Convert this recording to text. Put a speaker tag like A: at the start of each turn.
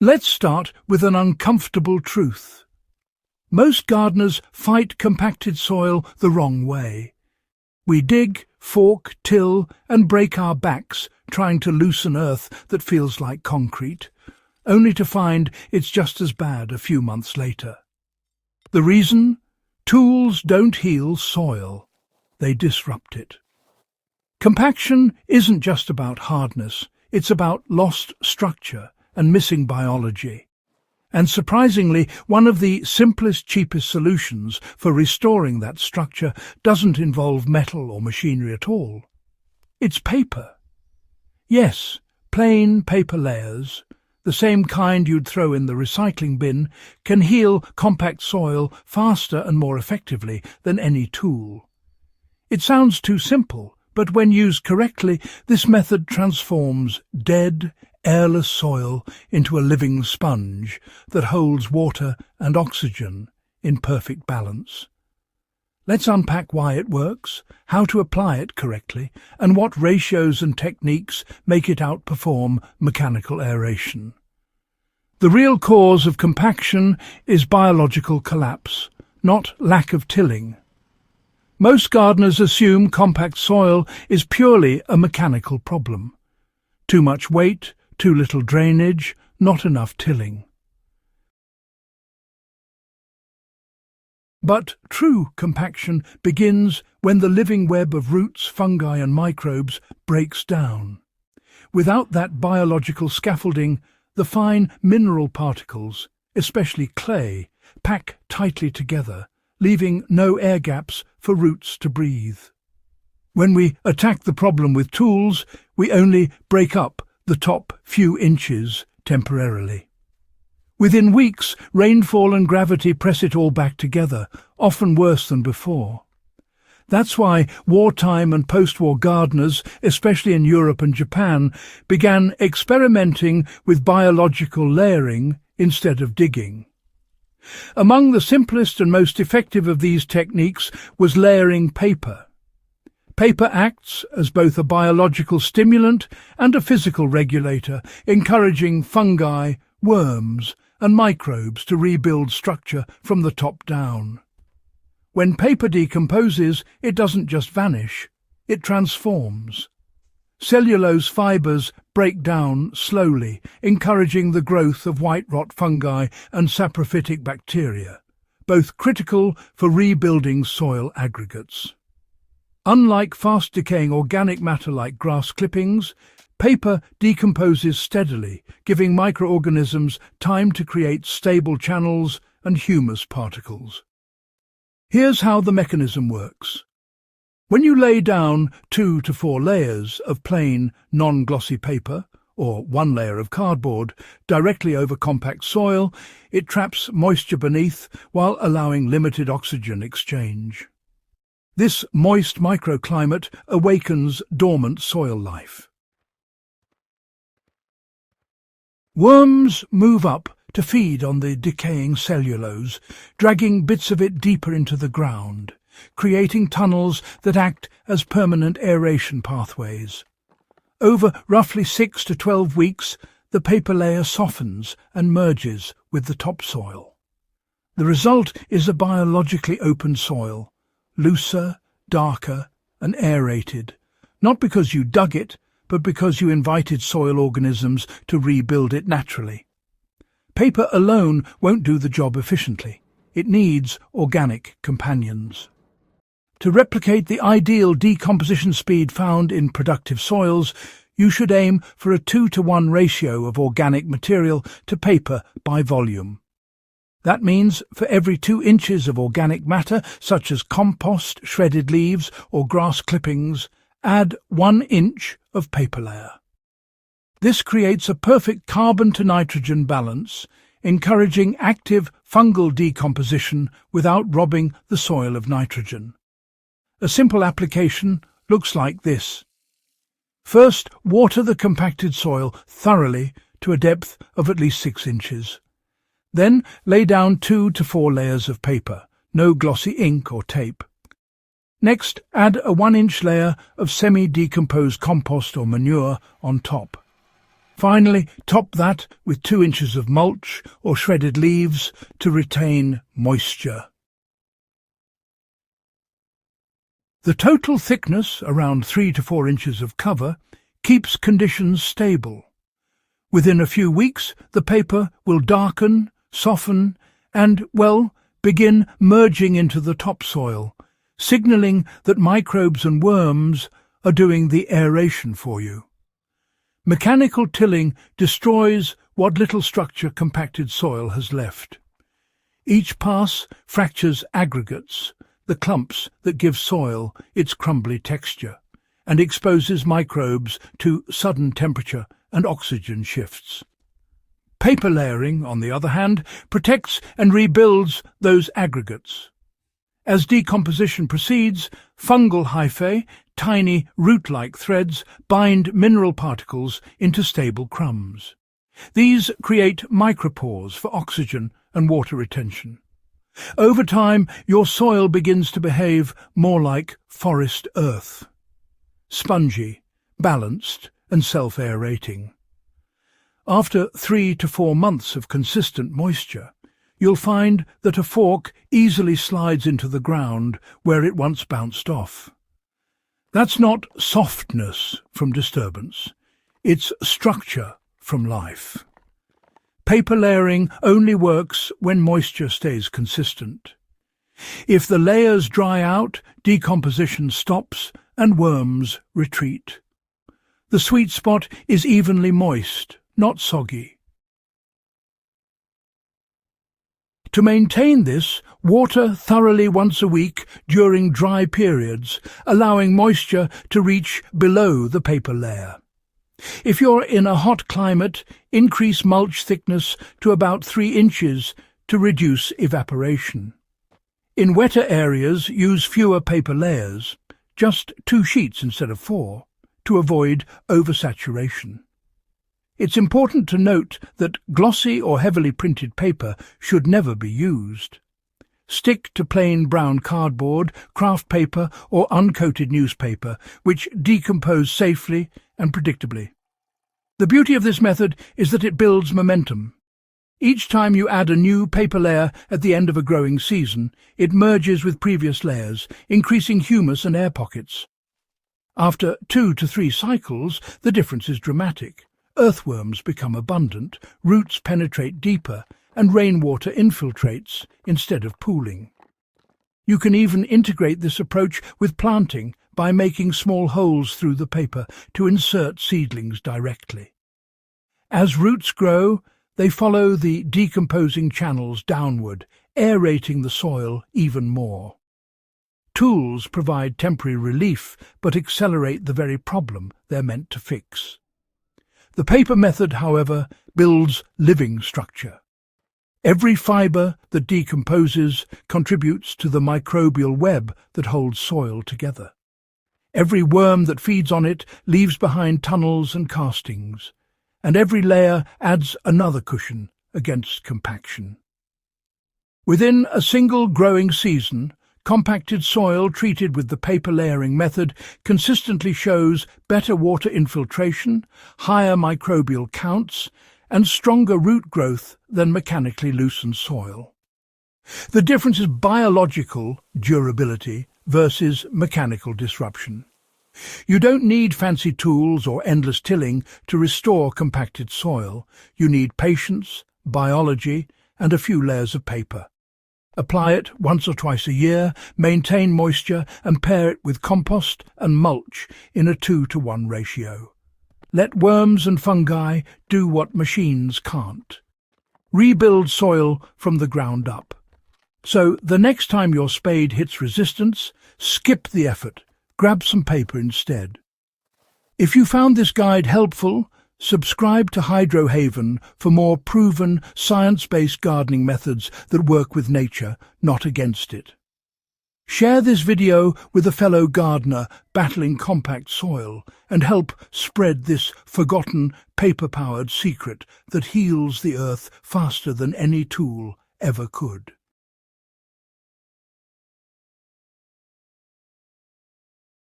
A: Let's start with an uncomfortable truth. Most gardeners fight compacted soil the wrong way. We dig, fork, till, and break our backs trying to loosen earth that feels like concrete, only to find it's just as bad a few months later. The reason? Tools don't heal soil, they disrupt it. Compaction isn't just about hardness, it's about lost structure and missing biology. And surprisingly, one of the simplest, cheapest solutions for restoring that structure doesn't involve metal or machinery at all. It's paper. Yes, plain paper layers, the same kind you'd throw in the recycling bin, can heal compact soil faster and more effectively than any tool. It sounds too simple, but when used correctly, this method transforms dead, airless soil into a living sponge that holds water and oxygen in perfect balance. Let's unpack why it works, how to apply it correctly, and what ratios and techniques make it outperform mechanical aeration. The real cause of compaction is biological collapse, not lack of tilling. Most gardeners assume compact soil is purely a mechanical problem. Too much weight, too little drainage, not enough tilling. But true compaction begins when the living web of roots, fungi and microbes breaks down. Without that biological scaffolding, the fine mineral particles, especially clay, pack tightly together, leaving no air gaps for roots to breathe. When we attack the problem with tools, we only break up the top few inches temporarily. Within weeks, rainfall and gravity press it all back together, often worse than before. That's why wartime and post-war gardeners, especially in Europe and Japan, began experimenting with biological layering instead of digging. Among the simplest and most effective of these techniques was layering paper. Paper acts as both a biological stimulant and a physical regulator, encouraging fungi, worms, and microbes to rebuild structure from the top down. When paper decomposes, it doesn't just vanish, it transforms. Cellulose fibers break down slowly, encouraging the growth of white rot fungi and saprophytic bacteria, both critical for rebuilding soil aggregates. Unlike fast-decaying organic matter like grass clippings, paper decomposes steadily, giving microorganisms time to create stable channels and humus particles. Here's how the mechanism works. When you lay down 2 to 4 layers of plain, non-glossy paper, or 1 layer of cardboard, directly over compact soil, it traps moisture beneath while allowing limited oxygen exchange. This moist microclimate awakens dormant soil life. Worms move up to feed on the decaying cellulose, dragging bits of it deeper into the ground, creating tunnels that act as permanent aeration pathways. Over roughly 6 to 12 weeks, the paper layer softens and merges with the topsoil. The result is a biologically open soil, looser, darker, and aerated, not because you dug it, but because you invited soil organisms to rebuild it naturally. Paper alone won't do the job efficiently. It needs organic companions. To replicate the ideal decomposition speed found in productive soils, you should aim for a 2-to-1 ratio of organic material to paper by volume. That means for every 2 inches of organic matter, such as compost, shredded leaves, or grass clippings, add 1 inch of paper layer. This creates a perfect carbon-to-nitrogen balance, encouraging active fungal decomposition without robbing the soil of nitrogen. A simple application looks like this. First, water the compacted soil thoroughly to a depth of at least 6 inches. Then lay down 2 to 4 layers of paper, no glossy ink or tape. Next, add a 1-inch layer of semi-decomposed compost or manure on top. Finally, top that with 2 inches of mulch or shredded leaves to retain moisture. The total thickness, around 3 to 4 inches of cover, keeps conditions stable. Within a few weeks, the paper will darken, soften, and, well, begin merging into the topsoil, signalling that microbes and worms are doing the aeration for you. Mechanical tilling destroys what little structure compacted soil has left. Each pass fractures aggregates, the clumps that give soil its crumbly texture, and exposes microbes to sudden temperature and oxygen shifts. Paper layering, on the other hand, protects and rebuilds those aggregates. As decomposition proceeds, fungal hyphae, tiny root-like threads, bind mineral particles into stable crumbs. These create micropores for oxygen and water retention. Over time, your soil begins to behave more like forest earth. Spongy, balanced, and self-aerating. After 3 to 4 months of consistent moisture, you'll find that a fork easily slides into the ground where it once bounced off. That's not softness from disturbance, it's structure from life. Paper layering only works when moisture stays consistent. If the layers dry out, decomposition stops and worms retreat. The sweet spot is evenly moist, not soggy. To maintain this, water thoroughly once a week during dry periods, allowing moisture to reach below the paper layer. If you're in a hot climate, increase mulch thickness to about 3 inches to reduce evaporation. In wetter areas, use fewer paper layers, just 2 sheets instead of 4, to avoid oversaturation. It's important to note that glossy or heavily printed paper should never be used. Stick to plain brown cardboard, craft paper or uncoated newspaper, which decompose safely and predictably. The beauty of this method is that it builds momentum. Each time you add a new paper layer at the end of a growing season, it merges with previous layers, increasing humus and air pockets. After 2 to 3 cycles, the difference is dramatic. Earthworms become abundant, roots penetrate deeper, and rainwater infiltrates instead of pooling. You can even integrate this approach with planting by making small holes through the paper to insert seedlings directly. As roots grow, they follow the decomposing channels downward, aerating the soil even more. Tools provide temporary relief, but accelerate the very problem they're meant to fix. The paper method, however, builds living structure. Every fibre that decomposes contributes to the microbial web that holds soil together. Every worm that feeds on it leaves behind tunnels and castings, and every layer adds another cushion against compaction. Within a single growing season, compacted soil treated with the paper layering method consistently shows better water infiltration, higher microbial counts, and stronger root growth than mechanically loosened soil. The difference is biological durability versus mechanical disruption. You don't need fancy tools or endless tilling to restore compacted soil. You need patience, biology, and a few layers of paper. Apply it once or twice a year, maintain moisture, and pair it with compost and mulch in a 2-to-1 ratio. Let worms and fungi do what machines can't. Rebuild soil from the ground up. So the next time your spade hits resistance, skip the effort. Grab some paper instead. If you found this guide helpful, subscribe to Hydro Haven for more proven, science-based gardening methods that work with nature, not against it. Share this video with a fellow gardener battling compact soil and help spread this forgotten, paper-powered secret that heals the earth faster than any tool ever could.